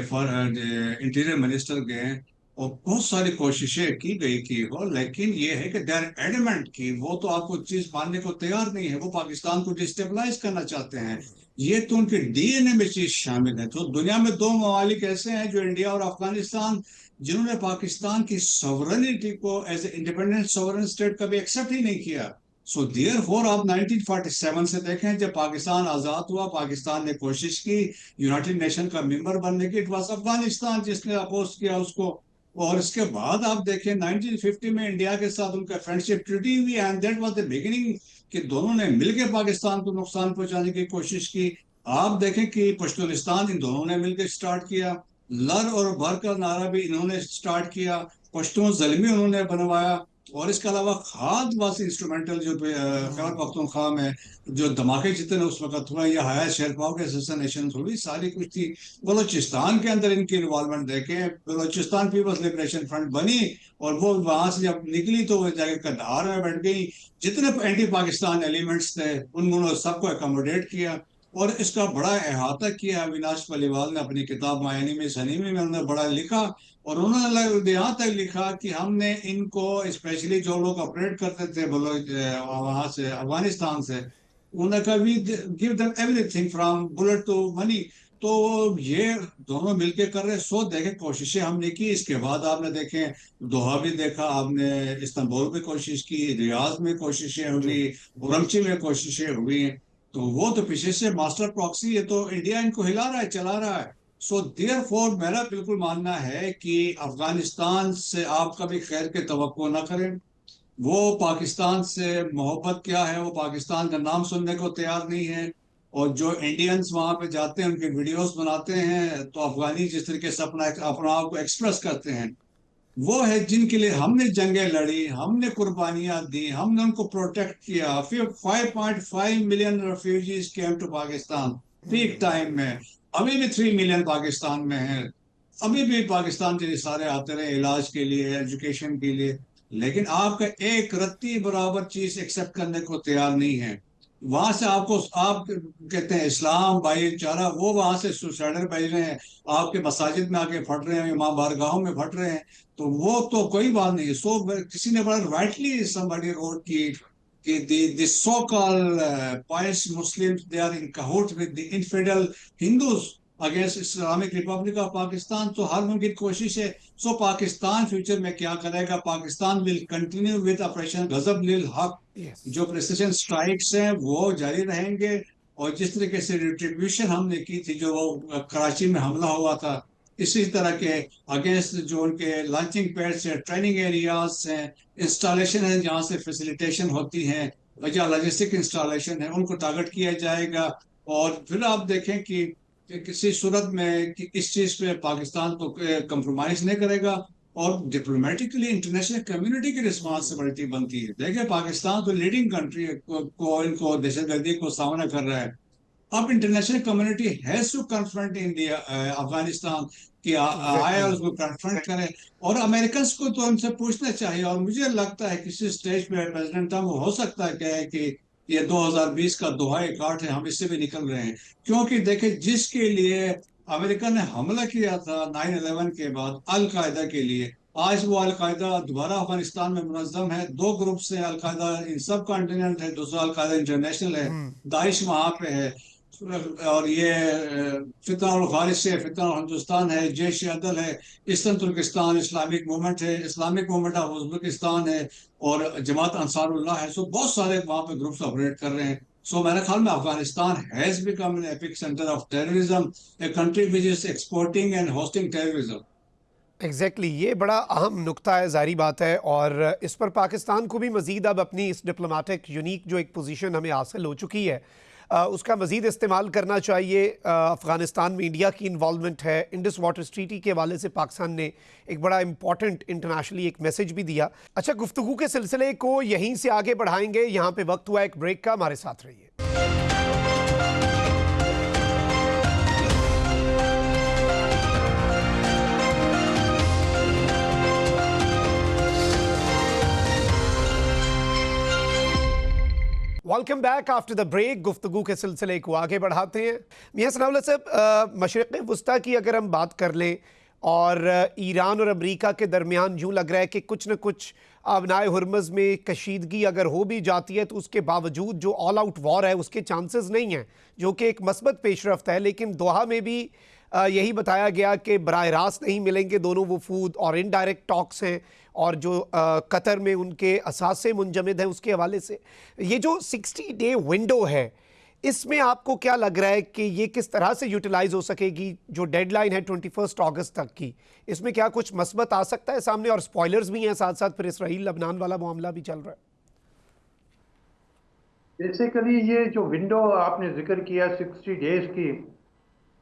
D: इंटीरियर मिनिस्टर गए, और बहुत सारी कोशिशें की गई की हो, लेकिन ये है कि दे आर एडमेंट की वो तो आपको चीज मानने को तैयार नहीं है, वो पाकिस्तान को डिस्टेबलाइज करना चाहते हैं। ये तो उनके डीएनए में चीज शामिल है। तो दुनिया में दो ममालिक ऐसे हैं, जो इंडिया और अफगानिस्तान, जिन्होंने पाकिस्तान की सॉवरेनिटी को as a independent sovereign state कभी एक्सेप्ट ही नहीं किया। सो देयर फोर आप 1947 से देखें, जब पाकिस्तान आजाद हुआ, पाकिस्तान ने कोशिश की यूनाइटेड नेशन का मेंबर बनने की, इट वाज अफगानिस्तान जिसने अपोज किया उसको। और इसके बाद आप देखें 1950 में इंडिया के साथ उनका फ्रेंडशिप ट्रीटी हुई, and that was the beginning कि दोनों ने मिलकर पाकिस्तान को नुकसान पहुंचाने की कोशिश की। आप देखें कि पश्तूनिस्तान इन दोनों ने मिलकर स्टार्ट किया, लर और भर का नारा भी इन्होंने स्टार्ट किया, पश्तून ज़ल्मी उन्होंने बनवाया, और इसके अलावा खाद वास इंस्ट्रूमेंटल जो खैबर पख्तूनख्वा में जो धमाके जितने उस वक्त हुए, या हयात शेरपाव के असैसिनेशन हुई, सारी कुछ थी। बलोचिस्तान के अंदर इनकी इन्वॉल्वमेंट देखें, बलोचिस्तान पीपल्स लिबरेशन फ्रंट बनी, और वो वहां से जब निकली तो वो जाके कंधार में बैठ गई। जितने एंटी पाकिस्तान एलिमेंट्स थे उन्होंने सबको एकोमोडेट किया, और इसका बड़ा अहाता किया। अविनाश पालीवाल ने अपनी किताब माय एनिमीज हनीमी में उन्होंने बड़ा लिखा, और उन्होंने यहाँ तक लिखा कि हमने इनको, स्पेशली जो लोग ऑपरेट करते थे वहां से अफगानिस्तान से, उन्होंने कहा we give them everything from bullet to money. तो ये दोनों मिलके कर रहे, सो देखे कोशिशें हमने की। इसके बाद आपने देखें दोहा भी देखा, आपने इस्तांबुल में कोशिश की, रियाद में कोशिशें हुई, उरमची में कोशिशें हुई। तो वो तो पीछे से मास्टर प्रॉक्सी है, तो इंडिया इनको हिला रहा है, चला रहा है। सो देयरफॉर मेरा बिल्कुल मानना है कि अफगानिस्तान से आप कभी खैर के तवक्को ना करें। वो पाकिस्तान से मोहब्बत क्या है, वो पाकिस्तान का नाम सुनने को तैयार नहीं है। और जो इंडियंस वहां पे जाते हैं, उनके वीडियोस बनाते हैं, तो अफगानी जिस तरीके से अपना अपना आप को एक्सप्रेस करते हैं, वो है जिनके लिए हमने जंगें लड़ी, हमने कुर्बानियां दी, हमने उनको प्रोटेक्ट किया। फिर 5.5 million refugees came to Pakistan peak time में। अभी भी 3 मिलियन पाकिस्तान में है, अभी भी पाकिस्तान के सारे आते रहे इलाज के लिए, एजुकेशन के लिए, लेकिन आपका एक रत्ती बराबर चीज एक्सेप्ट करने को तैयार नहीं है। वहां से आपको, आप कहते हैं इस्लाम भाईचारा, वो वहां से सुसाइडर भेज रहे हैं, आपके मसाजिद में आके फट रहे हैं, माँ बारगाहों में फट रहे हैं। तो वो तो कोई बात नहीं। सो किसी ने बड़ा राइटली somebody wrote कि the so-called pious Muslims, they are in cahoots with the infidel Hindus against Islamic Republic of Pakistan. तो हर मुमकिन कोशिश है। सो पाकिस्तान फ्यूचर में क्या करेगा? Pakistan will continue with operation गजब लिल हक। जो प्रिसिजन स्ट्राइक्स हैं वो जारी रहेंगे, और जिस तरीके से रिट्रीब्यूशन हमने की थी, जो वो कराची में हमला हुआ था, इसी तरह के अगेंस्ट जो उनके लॉन्चिंग पैड्स हैं, ट्रेनिंग एरियाज हैं, इंस्टॉलेशन है जहाँ से फैसिलिटेशन होती है, या लॉजिस्टिक इंस्टॉलेशन है, उनको टारगेट किया जाएगा। और फिर आप देखें कि किसी सूरत में कि इस चीज पे पाकिस्तान तो कंप्रोमाइज नहीं करेगा, और डिप्लोमेटिकली इंटरनेशनल कम्युनिटी की रिस्पॉन्सिबिलिटी बनती है। देखिए, पाकिस्तान तो लीडिंग कंट्री को इनको दहशतगर्दी को सामना कर रहा है। अब international community has to confront India, Afghanistan की आए और उसको कन्फ्रंट करें, और अमेरिकन को तो उनसे पूछना चाहिए। और मुझे लगता है किसी स्टेज पे प्रेसिडेंट ट्रम्प हो सकता है क्या है कि ये 2020 का दोहा काट है, हम इससे भी निकल रहे हैं। क्योंकि देखे, जिसके लिए अमेरिका ने हमला किया था 9/11 के बाद, अल कायदा के लिए, आज वो अल कायदा दोबारा अफगानिस्तान में मुनज़्ज़म है। दो ग्रुप से अल कायदा इन सब कॉन्टिनेंट है, दूसरा अल कायदा इंटरनेशनल है, दाइश वहां पे है, और ये फितना और खारिज है, फितना और हिंदुस्तान है, जैश अदल है, ईस्टर्न तुर्किस्तान इस्लामिक मूवमेंट है, इस्लामिक मूवमेंट ऑफ उज़्बेकिस्तान है, और जमात अंसारुल्लाह है। सो बहुत सारे वहां पे ग्रुप्स ऑपरेट कर रहे हैं। सो मेरे ख्याल में Afghanistan has become an epic centre of terrorism, a country which is exporting and hosting terrorism.
A: Exactly ये बड़ा अहम नुक्ता है, जारी बात है, और इस पर पाकिस्तान को भी मज़ीद अब अपनी इस डिप्लोमेटिक यूनिक जो एक पोजीशन हमें हासिल हो चुकी है, उसका मज़ीद इस्तेमाल करना चाहिए। अफ़गानिस्तान में इंडिया की इन्वॉल्वमेंट है, इंडस वाटर ट्रीटी के हवाले से पाकिस्तान ने एक बड़ा इंपॉर्टेंट इंटरनेशनली एक मैसेज भी दिया। अच्छा, गुफ्तगू के सिलसिले को यहीं से आगे बढ़ाएंगे, यहाँ पे वक्त हुआ एक ब्रेक का, हमारे साथ रहिए। Welcome back after the break. गुफ्तगू के सिलसिले को आगे बढ़ाते हैं। मियां सनाउल्लाह साहब, मशरिक़ वस्ता की अगर हम बात कर लें और ईरान और अमेरिका के दरमियान यूँ लग रहा है कि कुछ न कुछ अबनाए हुर्मज़ में कशीदगी अगर हो भी जाती है तो उसके बावजूद जो ऑल आउट वॉर है उसके चांसेस नहीं हैं, जो कि एक मस्बत पेशरफ्त है। लेकिन दोहा में भी यही बताया गया कि बराह रास्त नहीं मिलेंगे दोनों वफूद, और इनडायरेक्ट टॉक्स हैं, और जो कतर में उनके असासे मुंजमद हैं उसके हवाले से ये जो 60 डे विंडो है, इसमें आपको क्या लग रहा है कि ये किस तरह से यूटिलाइज हो सकेगी? जो डेडलाइन है 21 अगस्त तक की, इसमें क्या कुछ मस्बत आ सकता है सामने? और स्पॉयलर्स भी हैं साथ साथ, फिर इसराइल लबनान वाला मामला भी चल रहा है।
C: बेसिकली ये जो विंडो आपने जिक्र किया 60 डेज की,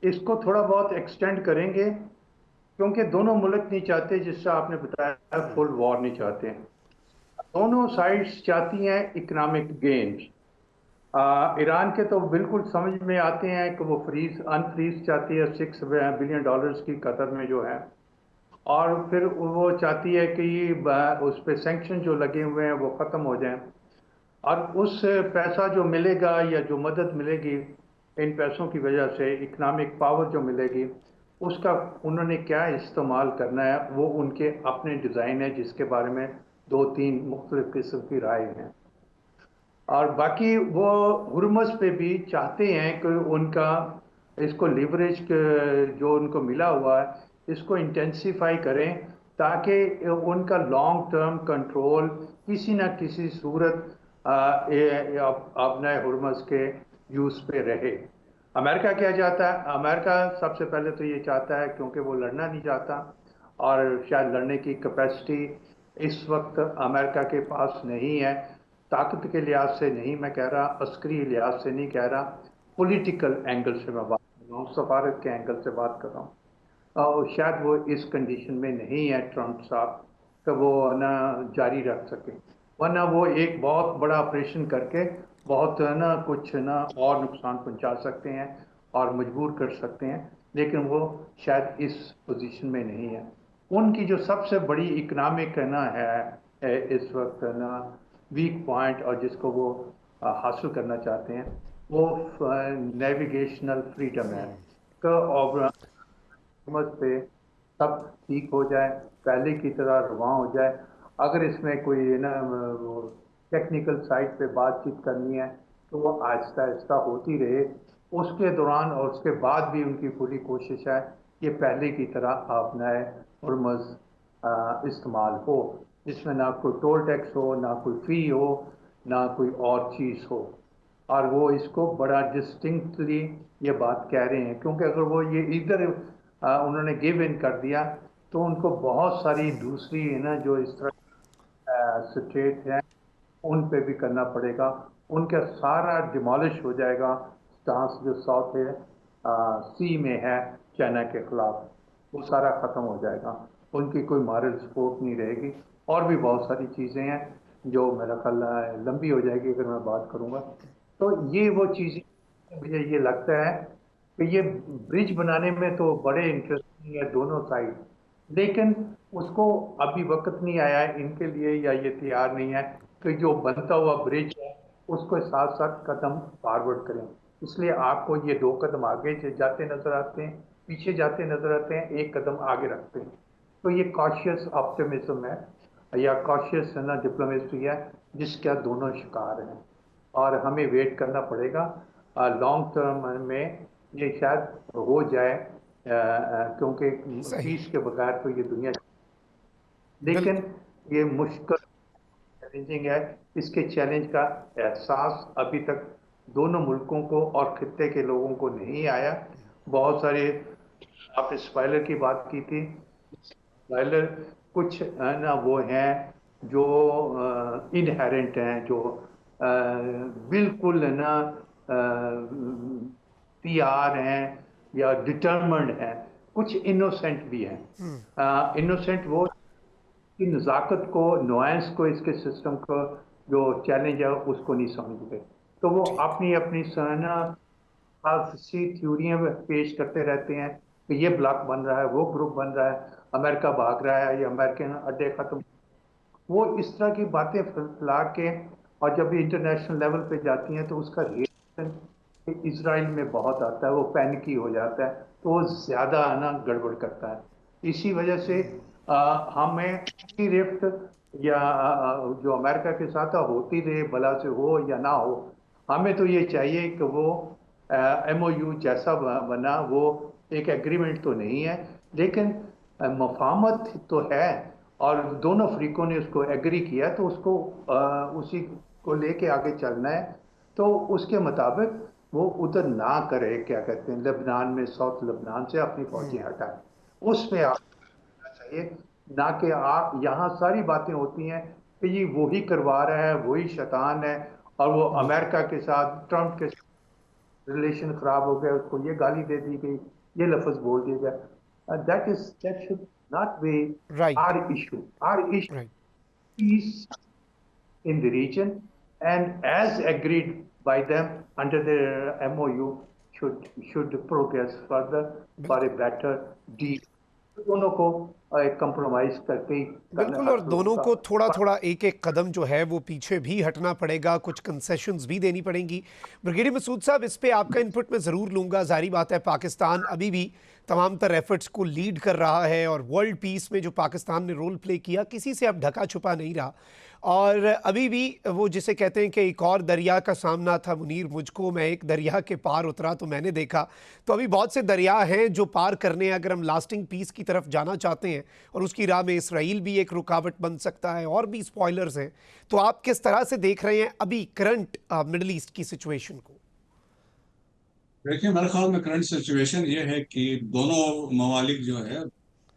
C: इसको थोड़ा बहुत एक्सटेंड करेंगे, क्योंकि दोनों मुल्क नहीं चाहते, जिससे आपने बताया फुल वॉर नहीं चाहते। दोनों साइड्स चाहती हैं इकोनॉमिक गेन्स। ईरान के तो बिल्कुल समझ में आते हैं कि वो अनफ्रीज चाहती है $6 बिलियन की कतर में जो है, और फिर वो चाहती है कि उस पर सैंक्शन जो लगे हुए हैं वो ख़त्म हो जाएं, और उस पैसा जो मिलेगा या जो मदद मिलेगी इन पैसों की वजह से, इकोनॉमिक पावर जो मिलेगी, उसका उन्होंने क्या इस्तेमाल करना है वो उनके अपने डिज़ाइन है, जिसके बारे में 2-3 मुख्तलिफ किस्म की राय हैं। और बाकी वो हुर्मस पे भी चाहते हैं कि उनका इसको लिवरेज जो उनको मिला हुआ है इसको इंटेंसिफाई करें, ताकि उनका लॉन्ग टर्म कंट्रोल किसी न किसी सूरत अपने हुर्मस के यूज़ पे रहे। अमेरिका क्या चाहता है? अमेरिका सबसे पहले तो ये चाहता है, क्योंकि वो लड़ना नहीं चाहता, और शायद लड़ने की कैपेसिटी इस वक्त अमेरिका के पास नहीं है। ताकत के लिहाज से नहीं मैं कह रहा, अस्करी लिहाज से नहीं कह रहा, पॉलिटिकल एंगल से मैं बात कर रहा हूँ, सफारत के एंगल से बात कर रहा हूँ। और शायद वो इस कंडीशन में नहीं है ट्रंप साहब कि वो ना जारी रख सके, वरना वो एक बहुत बड़ा ऑपरेशन करके बहुत ना कुछ ना और नुकसान पहुंचा सकते हैं और मजबूर कर सकते हैं, लेकिन वो शायद इस पोजीशन में नहीं है। उनकी जो सबसे बड़ी इकोनॉमिक ना है इस वक्त ना वीक पॉइंट, और जिसको वो हासिल करना चाहते हैं, वो नेविगेशनल फ्रीडम है कि समझ पे सब ठीक हो जाए, पहले की तरह रवां हो जाए। अगर इसमें कोई ना टेक्निकल साइड पे बातचीत करनी है तो वो आहिस्ता आहिस्ता होती रहे, उसके दौरान और उसके बाद भी उनकी पूरी कोशिश है कि पहले की तरह अपना हुर्मज़ इस्तेमाल हो, जिसमें ना कोई टोल टैक्स हो, ना कोई फ़ी हो, ना कोई और चीज़ हो। और वो इसको बड़ा डिस्टिंक्टली ये बात कह रहे हैं, क्योंकि अगर वो ये इधर उन्होंने गिव इन कर दिया तो उनको बहुत सारी दूसरी है ना जो इस तरह स्टेट हैं उन पे भी करना पड़ेगा। उनका सारा डिमोलिश हो जाएगा स्टांस जो साउथ है सी में है चाइना के खिलाफ, वो सारा ख़त्म हो जाएगा। उनकी कोई मॉरल सपोर्ट नहीं रहेगी, और भी बहुत सारी चीज़ें हैं जो मेरा ख्याल लंबी हो जाएगी अगर मैं बात करूँगा। तो ये वो चीज़ें मुझे ये लगता है कि ये ब्रिज बनाने में तो बड़े इंटरेस्टिंग है दोनों साइड, लेकिन उसको अभी वक्त नहीं आया है इनके लिए, या ये तैयार नहीं है कि जो बनता हुआ ब्रिज है उसको साथ साथ कदम फॉरवर्ड करें। इसलिए आपको ये 2 कदम आगे जाते नजर आते हैं, पीछे जाते नजर आते हैं, 1 कदम आगे रखते हैं। तो ये कॉशियस ऑप्टिमिज्म है या कॉशियस है ना डिप्लोमेसी है, जिसका दोनों शिकार हैं, और हमें वेट करना पड़ेगा। लॉन्ग टर्म में ये शायद हो जाए, क्योंकि पीस के बगैर तो ये दुनिया, लेकिन ये मुश्किल चैलेंजिंग है। इसके चैलेंज का एहसास अभी तक दोनों मुल्कों को और खित्ते के लोगों को नहीं आया। बहुत सारे, आपने स्पॉइलर की बात की थी, स्पॉइलर कुछ ना वो हैं जो इनहेरेंट हैं, जो बिल्कुल ना तैयार हैं या डिटर्मन्ड हैं, कुछ इनोसेंट भी हैं। इनोसेंट वो कि नज़ाकत को, नुआंस को, इसके सिस्टम को जो चैलेंज है उसको नहीं समझते, तो वो
A: ठीक।
C: अपनी अपनी सना सी थ्योरियाँ पेश करते रहते हैं कि ये ब्लॉक बन रहा है, वो ग्रुप बन रहा है, अमेरिका भाग रहा है, ये अमेरिकन अड्डे खत्म, वो इस तरह की बातें फैला के, और जब ये इंटरनेशनल लेवल पे जाती हैं तो उसका रिएक्शन इसराइल में बहुत आता है, वो पैनिकी हो जाता है, तो वो ज़्यादा ना गड़बड़ करता है। इसी वजह से हमें रिफ्ट या जो अमेरिका के साथ होती रहे, भला से हो या ना हो, हमें तो ये चाहिए कि वो MOU जैसा बना, वो एक एग्रीमेंट तो नहीं है, लेकिन मफाहमत तो है, और दोनों अफ्रीकों ने उसको एग्री किया, तो उसको उसी को लेके आगे चलना है। तो उसके मुताबिक वो उधर ना करे, क्या कहते हैं, लेबनान में, साउथ लेबनान से अपनी फौजें हटाए, उस पे आप करना चाहिए, ना कि आप यहाँ सारी बातें होती हैं कि ये वही करवा रहा है, वही शैतान है, और वो अमेरिका के साथ, ट्रंप के रिलेशन खराब हो गया, उसको ये गाली दे दी गई, ये लफ्ज बोल दिया गया। That should not be
A: right.
C: Our issue. Our issue
A: right.
C: peace in the region, and as agreed by them under the MOU should progress further for a better deal. तो दोनों को एक कंप्रोमाइज करके ही
A: बिल्कुल, और दोनों को थोड़ा थोड़ा एक एक कदम जो है वो पीछे भी हटना पड़ेगा, कुछ कंसेशंस भी देनी पड़ेंगी। ब्रिगेडियर मसूद साहब, इस पे आपका इनपुट मैं ज़रूर लूँगा। जाहिर बात है पाकिस्तान अभी भी तमाम तर एफर्ट्स को लीड कर रहा है, और वर्ल्ड पीस में जो पाकिस्तान ने रोल प्ले किया किसी से अब ढका छुपा नहीं रहा, और अभी भी वो जिसे कहते हैं कि एक और दरिया का सामना था मुनीर मुझको, मैं एक दरिया के पार उतरा तो मैंने देखा, तो अभी बहुत से दरिया हैं जो पार करने हैं अगर हम लास्टिंग पीस की तरफ जाना चाहते हैं, और उसकी राह में इसराइल भी एक रुकावट बन सकता है, और भी स्पॉयलर्स हैं। तो आप किस तरह से देख रहे हैं अभी करंट मिडल ईस्ट की सिचुएशन को?
D: देखिए, मेरे ख्याल में करंट सिचुएशन ये है कि दोनों ममालिक जो है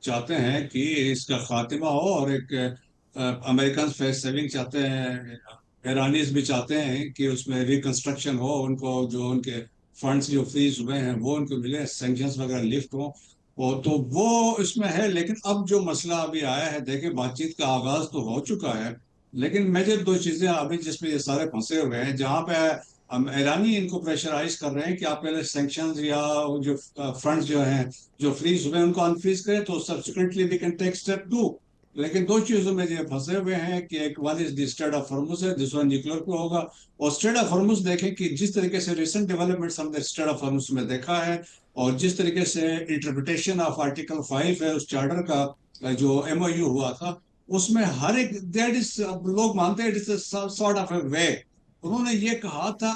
D: चाहते हैं कि इसका खात्मा हो, और एक अमेरिकन फेस सेविंग चाहते हैं, ईरानीज भी चाहते हैं कि उसमें रिकंस्ट्रक्शन हो, उनको जो उनके फंड्स जो फ्रीज हुए हैं वो उनको मिले, सैंक्शंस वगैरह लिफ्ट हो, और तो वो इसमें है। लेकिन अब जो मसला अभी आया है, देखिए बातचीत का आगाज तो हो चुका है, लेकिन मेजर दो चीजें अभी जिसमें ये सारे फंसे हुए हैं, जहां पे हम ईरानी इनको प्रेशराइज कर रहे हैं कि आप पहले सैंक्शंस या जो फंड्स जो हैं जो फ्रीज हुए हैं उनको अनफ्रीज करें, तो subsequently we can take step 2। लेकिन दो चीजों में ये फंसे हुए हैं कि एक one is the straight of Hormuz है, दूसरा न्यूक्लियर पे होगा। और स्ट्रेट ऑफ हॉर्मुज देखें कि जिस तरीके से रिसेंट डेवलपमेंट्स हमने स्ट्रेट ऑफ हॉर्मुज में देखा है, और जिस तरीके से इंटरप्रिटेशन ऑफ आर्टिकल 5 है उस चार्टर का जो MOU हुआ था, उसमें हर एक दैट इज, लोग मानते हैं इट इज सॉर्ट ऑफ ए वे। उन्होंने ये कहा था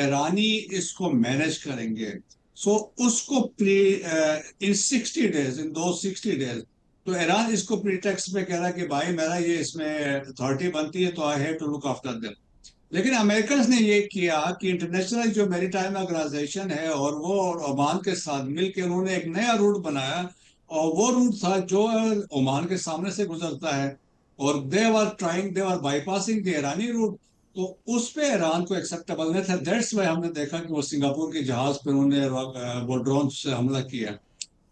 D: ईरानी इसको मैनेज करेंगे, सो उसको इन 60 डेज, इन दो 60 डेज, तो ईरान इसको प्रीटेक्स्ट में कह रहा है कि भाई मेरा ये इसमें अथॉरिटी बनती है, तो I have to look after them. लेकिन अमेरिकन ने ये किया कि इंटरनेशनल जो मैरीटाइम ऑर्गेनाइजेशन है और वो ओमान के साथ मिलकर उन्होंने एक नया रूट बनाया, और वो रूट था जो ओमान के सामने से गुजरता है, और दे वर बाईपासिंग द ईरानी रूट। तो उस पे ईरान को एक्सेप्टेबल नहीं था, दैट्स वाई हमने देखा कि वो सिंगापुर के जहाज पर उन्होंने वो ड्रोन से हमला किया।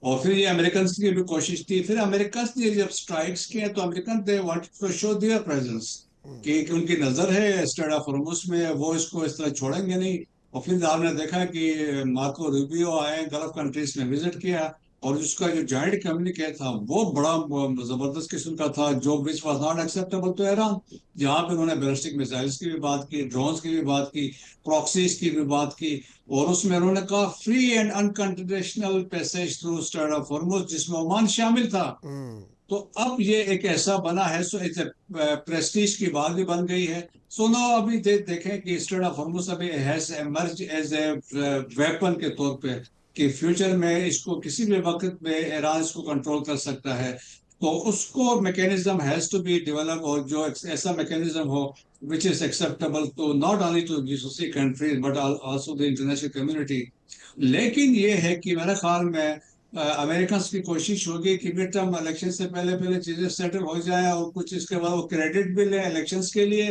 D: और फिर ये अमेरिकन की भी कोशिश थी, फिर अमेरिकन ने जब स्ट्राइक्स किए तो American they wanted to show their presence कि उनकी नजर है स्ट्रेट ऑफ हॉर्मुज में, वो इसको इस तरह छोड़ेंगे नहीं। और फिर आपने देखा कि मार्को रूबियो आए, गल्फ कंट्रीज में विजिट किया, और उसका जो जॉइंट कम्युनिके था वो बड़ा जबरदस्त किस्म का था, जो which was not acceptable to Iran, जहां पे उन्होंने बैलिस्टिक मिसाइल्स की भी बात की, ड्रोन्स की भी बात की, प्रॉक्सीज की भी बात की, और उसमें उन्होंने कहा free and unconditional passage through straight of Hormuz, जिसमें ओमान शामिल था। तो अब ये एक ऐसा बना है, सो इट्स प्रेस्टीज की बात भी बन गई है। सो नो अभी देखें कि स्ट्रेट ऑफ हॉर्मुज अभी has emerge as a weapon के तौर पे, कि फ्यूचर में इसको किसी भी वक्त में ईरान इसको कंट्रोल कर सकता है, तो उसको mechanism has to be develop, और जो ऐसा मैकेनिज्म हो which is acceptable to not only to GCC countries but also the international community। लेकिन ये है कि मेरे ख्याल में अमेरिकन की कोशिश होगी कि मिड टर्म इलेक्शन से पहले पहले चीजें सेटल हो जाए, और कुछ इसके बाद वो क्रेडिट भी ले इलेक्शंस के लिए,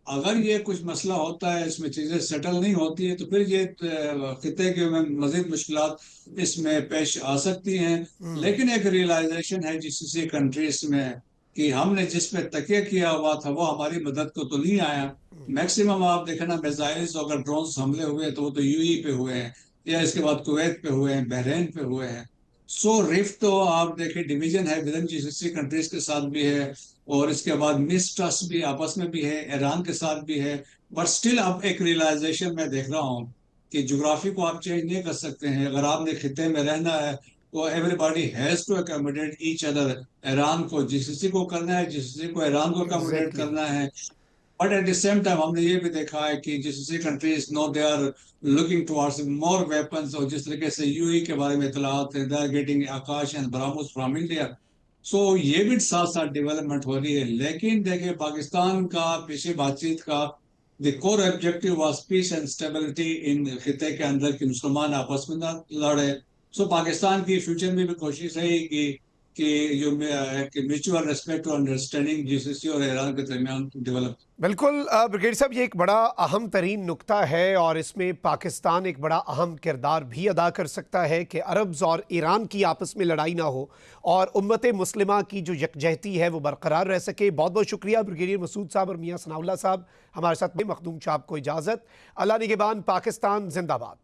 D: अगर ये कुछ मसला होता है, इसमें चीजें सेटल नहीं होती है, तो फिर ये खिते के में मजीद मुश्किलात इसमें पेश आ सकती हैं। लेकिन एक रियलाइजेशन है जीसीसी कंट्रीज में कि हमने जिस पे तकिया किया हुआ था वो हमारी मदद को तो नहीं आया। मैक्सिमम आप देखना मिसाइल्स अगर ड्रोन हमले हुए तो वो तो यूएई पे हुए हैं, या इसके बाद कुवैत पे हुए हैं, बहरीन पे हुए हैं। सो रिफ्ट तो आप देखिए डिवीजन है विद इन जीसीसी कंट्रीज के साथ भी है, और इसके बाद मिसट्रस्ट भी आपस में भी है, ईरान के साथ भी है। बट स्टिल अब एक रियलाइजेशन मैं देख रहा हूँ कि ज्योग्राफी को आप चेंज नहीं कर सकते हैं। अगर आपने खिते में रहना है तो everybody has to accommodate each other. Iran को जीसीसी को करना है, जीसीसी को ईरान को अकोमोडेट
A: एग्जैक्टली।
D: करना है। But at the same time हमने ये भी देखा है कि GCC countries no they are looking towards more weapons, और जिस तरीके से यूएई के बारे में इतलात है, they are getting Akash and BrahMos from India. सो ये भी साथ साथ डेवलपमेंट हो रही है। लेकिन देखिए पाकिस्तान का पीछे बातचीत का the core objective was peace and stability in खिते के अंदर, कि मुसलमान आपस में ना लड़े। सो पाकिस्तान की फ्यूचर में भी कोशिश रहेगी कि जो म्यूचुअल रिस्पेक्ट और अंडरस्टैंडिंग जीसीसी और ईरान के दरमियान डेवलप।
A: बिल्कुल ब्रिगेडियर साहब, ये एक बड़ा अहम तरीन नुक्ता है और इसमें पाकिस्तान एक बड़ा अहम किरदार भी अदा कर सकता है कि अरब्स और ईरान की आपस में लड़ाई ना हो और उम्मत मुस्लिमा की जो यकजहती है वो बरकरार रह सके। बहुत बहुत शुक्रिया ब्रिगेडियर मसूद साहब और मियां सनाउल्लाह साहब हमारे साथ में। मखदूम साहब को इजाज़त। अल्लाह निगहबान। पाकिस्तान जिंदाबाद।